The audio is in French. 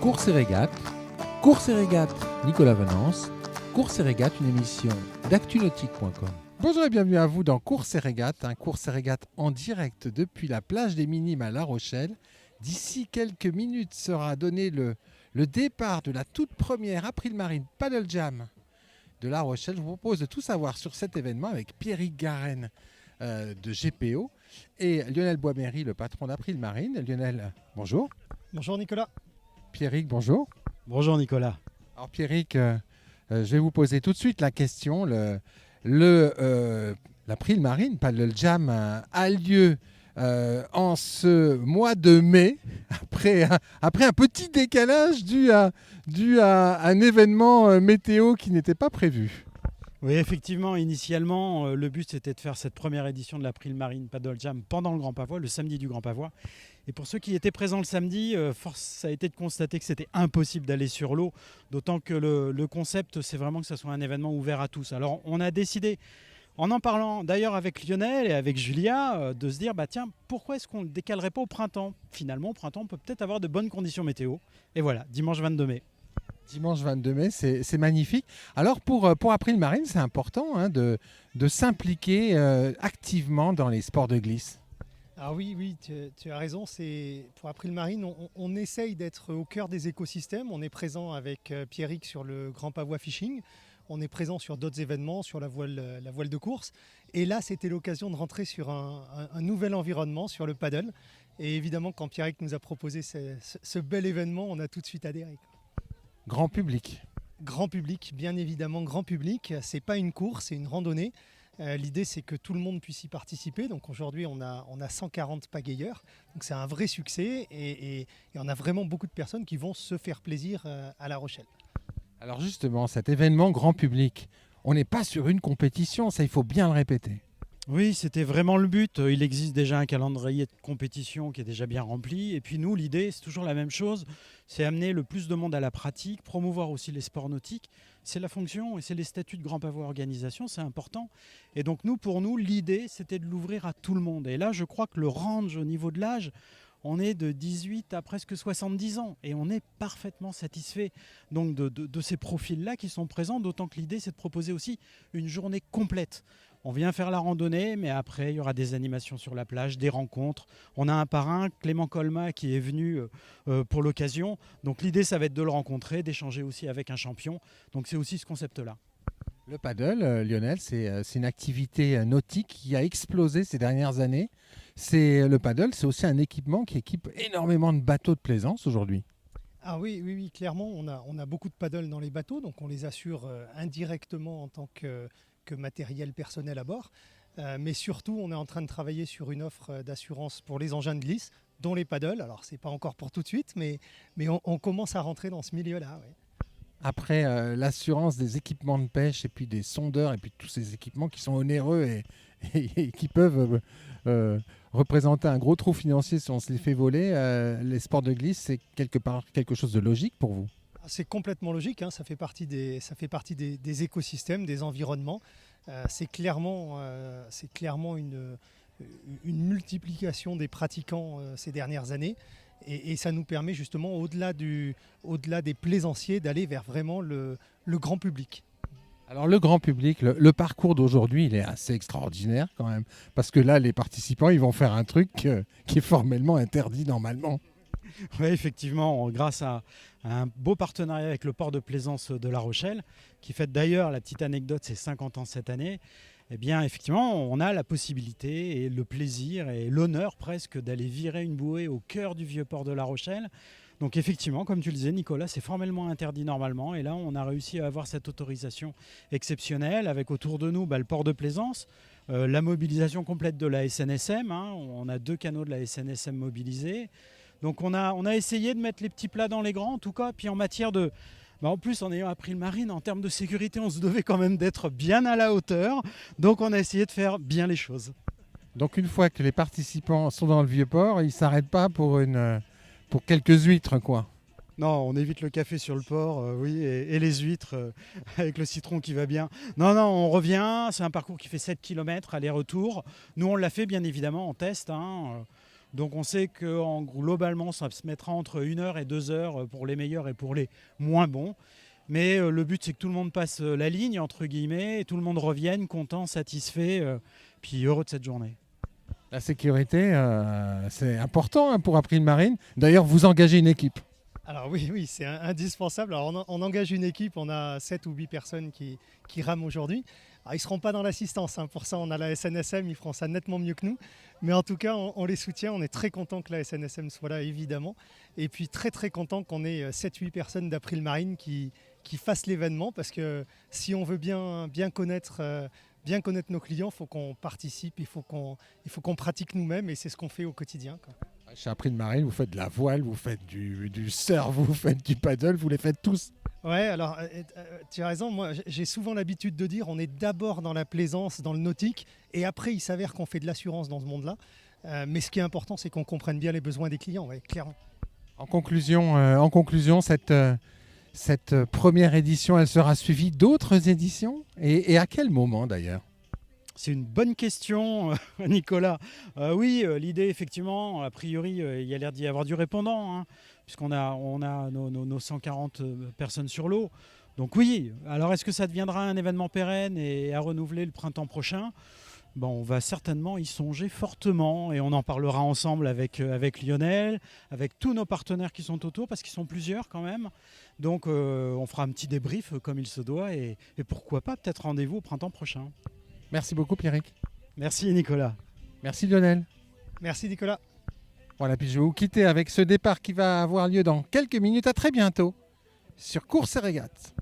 Course et régate, Nicolas Venance. Course et régate, une émission d'actunautique.com. Bonjour et bienvenue à vous dans Course et régate, Course et régate en direct depuis la plage des Minimes à La Rochelle. D'ici quelques minutes sera donné le départ de la toute première April Marine Paddle Jam de La Rochelle. Je vous propose de tout savoir sur cet événement avec Pierrick Garenne de GPO et Lionel Boisméry, le patron d'April Marine. Lionel, bonjour. Bonjour Nicolas. Pierrick, bonjour. Bonjour Nicolas. Alors Pierrick, je vais vous poser tout de suite la question. L'April Marine Paddle Jam a lieu en ce mois de mai, après un petit décalage dû à un événement météo qui n'était pas prévu. Oui, effectivement, initialement, le but c'était de faire cette première édition de l'April Marine Paddle Jam pendant le Grand Pavois, le samedi du Grand Pavois. Et pour ceux qui étaient présents le samedi, force a été de constater que c'était impossible d'aller sur l'eau, d'autant que le concept, c'est vraiment que ce soit un événement ouvert à tous. Alors on a décidé, en parlant d'ailleurs avec Lionel et avec Julia, de se dire, tiens, pourquoi est-ce qu'on ne le décalerait pas au printemps ? Finalement, au printemps, on peut peut-être avoir de bonnes conditions météo. Et voilà, dimanche 22 mai. Dimanche 22 mai, c'est magnifique. Alors pour April Marine, c'est important de s'impliquer activement dans les sports de glisse. Ah oui, tu as raison. Pour April Marine, on essaye d'être au cœur des écosystèmes. On est présent avec Pierrick sur le Grand Pavois Fishing. On est présent sur d'autres événements, sur la voile de course. Et là, c'était l'occasion de rentrer sur un nouvel environnement, sur le paddle. Et évidemment, quand Pierrick nous a proposé ce bel événement, on a tout de suite adhéré. Grand public. Grand public, bien évidemment, grand public. C'est pas une course, c'est une randonnée. L'idée, c'est que tout le monde puisse y participer. Donc aujourd'hui, on a 140 pagayeurs. Donc c'est un vrai succès et on a vraiment beaucoup de personnes qui vont se faire plaisir à La Rochelle. Alors justement, cet événement grand public, on n'est pas sur une compétition, ça il faut bien le répéter. Oui, c'était vraiment le but. Il existe déjà un calendrier de compétition qui est déjà bien rempli. Et puis nous, l'idée, c'est toujours la même chose. C'est amener le plus de monde à la pratique, promouvoir aussi les sports nautiques. C'est la fonction et c'est les statuts de Grand Pavois Organisation, c'est important. Et donc pour nous, l'idée, c'était de l'ouvrir à tout le monde. Et là, je crois que le range au niveau de l'âge, on est de 18 à presque 70 ans et on est parfaitement satisfait donc de ces profils-là qui sont présents, d'autant que l'idée, c'est de proposer aussi une journée complète. On vient faire la randonnée, mais après, il y aura des animations sur la plage, des rencontres. On a un parrain, Clément Colma, qui est venu pour l'occasion. Donc l'idée, ça va être de le rencontrer, d'échanger aussi avec un champion. Donc c'est aussi ce concept-là. Le paddle, Lionel, c'est une activité nautique qui a explosé ces dernières années. Le paddle, c'est aussi un équipement qui équipe énormément de bateaux de plaisance aujourd'hui. Ah oui, clairement, on a beaucoup de paddles dans les bateaux, donc on les assure indirectement en tant que matériel personnel à bord. Mais surtout, on est en train de travailler sur une offre d'assurance pour les engins de glisse, dont les paddles. Alors, c'est pas encore pour tout de suite, mais on commence à rentrer dans ce milieu-là. Ouais. Après l'assurance des équipements de pêche et puis des sondeurs et puis tous ces équipements qui sont onéreux et qui peuvent représenter un gros trou financier si on se les fait voler, les sports de glisse, c'est quelque chose de logique pour vous? C'est complètement logique, ça fait partie des écosystèmes, des environnements. C'est clairement une multiplication des pratiquants ces dernières années. Et ça nous permet justement, au-delà des plaisanciers, d'aller vers vraiment le grand public. Alors le grand public, le parcours d'aujourd'hui, il est assez extraordinaire quand même. Parce que là, les participants, ils vont faire un truc qui est formellement interdit normalement. Oui, effectivement, grâce à un beau partenariat avec le port de plaisance de La Rochelle, qui fête d'ailleurs, la petite anecdote, c'est 50 ans cette année. Eh bien, effectivement, on a la possibilité et le plaisir et l'honneur presque d'aller virer une bouée au cœur du vieux port de La Rochelle. Donc effectivement, comme tu le disais, Nicolas, c'est formellement interdit normalement. Et là, on a réussi à avoir cette autorisation exceptionnelle avec autour de nous le port de plaisance, la mobilisation complète de la SNSM. On a 2 canaux de la SNSM mobilisés. Donc on a essayé de mettre les petits plats dans les grands en tout cas. Puis en matière de... en plus, en ayant appris le marine, en termes de sécurité, on se devait quand même d'être bien à la hauteur. Donc on a essayé de faire bien les choses. Donc une fois que les participants sont dans le vieux port, ils ne s'arrêtent pas pour quelques huîtres, quoi. Non, on évite le café sur le port, oui, et les huîtres avec le citron qui va bien. Non, on revient, c'est un parcours qui fait 7 km aller-retour. Nous, on l'a fait bien évidemment en test. Donc on sait que globalement, ça se mettra entre 1 heure et 2 heures pour les meilleurs et pour les moins bons. Mais le but, c'est que tout le monde passe la ligne, entre guillemets, et tout le monde revienne content, satisfait, puis heureux de cette journée. La sécurité, c'est important pour April Marine. D'ailleurs, vous engagez une équipe. Alors oui, c'est indispensable. Alors on engage une équipe, on a 7 ou 8 personnes qui rament aujourd'hui. Alors, ils ne seront pas dans l'assistance, hein. Pour ça on a la SNSM, ils feront ça nettement mieux que nous. Mais en tout cas, on les soutient, on est très content que la SNSM soit là, évidemment. Et puis très très content qu'on ait 7-8 personnes d'April Marine qui fassent l'événement, parce que si on veut bien connaître nos clients, il faut qu'on participe, il faut qu'on pratique nous-mêmes, et c'est ce qu'on fait au quotidien, quoi. Chez April Marine, vous faites de la voile, vous faites du surf, vous faites du paddle, vous les faites tous. Ouais, alors tu as raison, moi j'ai souvent l'habitude de dire on est d'abord dans la plaisance, dans le nautique, et après il s'avère qu'on fait de l'assurance dans ce monde-là. Mais ce qui est important, c'est qu'on comprenne bien les besoins des clients, ouais, clairement. En conclusion, cette première édition, elle sera suivie d'autres éditions, et à quel moment d'ailleurs? C'est une bonne question, Nicolas. Oui, l'idée, effectivement, a priori, il y a l'air d'y avoir du répondant, hein, puisqu'on a nos 140 personnes sur l'eau. Donc oui, alors est-ce que ça deviendra un événement pérenne et à renouveler le printemps prochain? Bon, on va certainement y songer fortement, et on en parlera ensemble avec Lionel, avec tous nos partenaires qui sont autour, parce qu'ils sont plusieurs quand même. Donc on fera un petit débrief comme il se doit, et pourquoi pas peut-être rendez-vous au printemps prochain. Merci beaucoup Pierrick. Merci Nicolas. Merci Lionel. Merci Nicolas. Voilà, puis je vais vous quitter avec ce départ qui va avoir lieu dans quelques minutes. À très bientôt sur Courses et Régates.